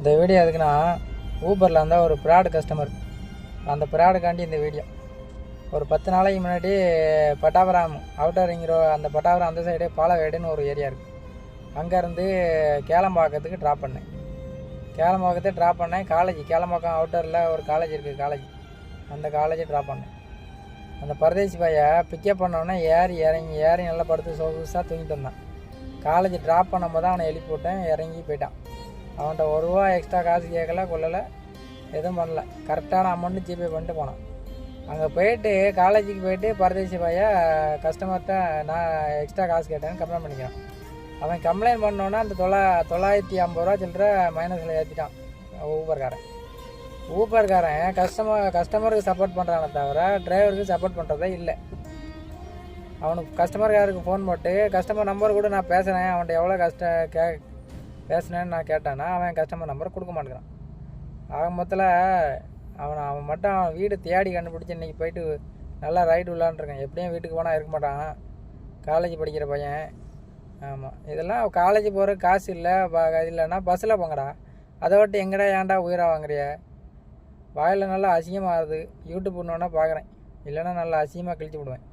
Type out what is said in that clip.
இந்த வீடியோ எதுக்குன்னா, ஊபரில் இருந்தால் ஒரு ப்ராடு கஸ்டமர், அந்த ப்ராடுக்காண்டி இந்த வீடியோ. ஒரு 10 நாளைக்கு முன்னாடி பட்டாபுரம் அவுட்டர் ரிங் அந்த பட்டாபுரம் அந்த சைடு பாலவேடுன்னு ஒரு ஏரியா இருக்குது. அங்கேருந்து கேளம்பாக்கத்துக்கு ட்ராப் பண்ணேன். கேளம்பாக்கத்தை ட்ராப் பண்ணேன். கேளம்பாக்கம் அவுட்டரில் ஒரு காலேஜ் இருக்குது, அந்த காலேஜை ட்ராப் பண்ணேன். அந்த பரதேசி பையை பிக்கப் பண்ணோன்னே ஏறி நல்லா படுத்து சொகுசாக தூங்கிட்டு வந்தான். காலேஜ் ட்ராப் பண்ணும்போது தான் அவனை எழுப்பி விட்டேன், இறங்கி போயிட்டான். அவன்கிட்ட ₹1 எக்ஸ்ட்ரா காசு கேட்கல, கொள்ளலை, எதுவும் பண்ணல. கரெக்டான அமௌண்ட்டு ஜிபே பண்ணிட்டு போனான். அங்கே போயிட்டு காலேஜுக்கு போயிட்டு பரதேசி பையா கஸ்டமர்கிட்ட நான் எக்ஸ்ட்ரா காசு கேட்டேன்னு கம்ப்ளைண்ட் பண்ணிக்கிறான். அவன் கம்ப்ளைண்ட் பண்ணோன்னா அந்த $950 சில்லற மைனஸில் ஏற்றிட்டான் ஊபர்காரன். கஸ்டமருக்கு சப்போர்ட் பண்ணுறானே தவிர டிரைவருக்கு சப்போர்ட் பண்ணுறதே இல்லை. அவனுக்கு கஸ்டமர்காருக்கு ஃபோன் போட்டு கஸ்டமர் நம்பர் கூட நான் பேசுகிறேன், அவன்கிட்ட எவ்வளோ பேசுனேன்னு நான் கேட்டானா அவன் கஸ்டமர் நம்பர் கொடுக்க மாட்டேங்கிறான். ஆக மொத்தத்தில் அவன் மட்டும் அவன் வீடு தேடி கண்டுபிடிச்சி இன்றைக்கி போயிட்டு நல்லா ரைடு விளாண்டுருக்கேன். எப்படியும் வீட்டுக்கு போனால் இருக்க மாட்டான், காலேஜ் படிக்கிற பையன். ஆமாம், இதெல்லாம் காலேஜ் போகிற காசு இல்லை, இல்லைன்னா பஸ்ஸில் போங்கடா. அதை விட்டு எங்கடா ஏன்டா உயிராக வாங்குறிய? வாயில் நல்லா அசிங்கமாகுது. யூடியூப் ஒன்றுனா பார்க்குறேன், இல்லைன்னா நல்லா அசிங்கமாக கிழிச்சு விடுவேன்.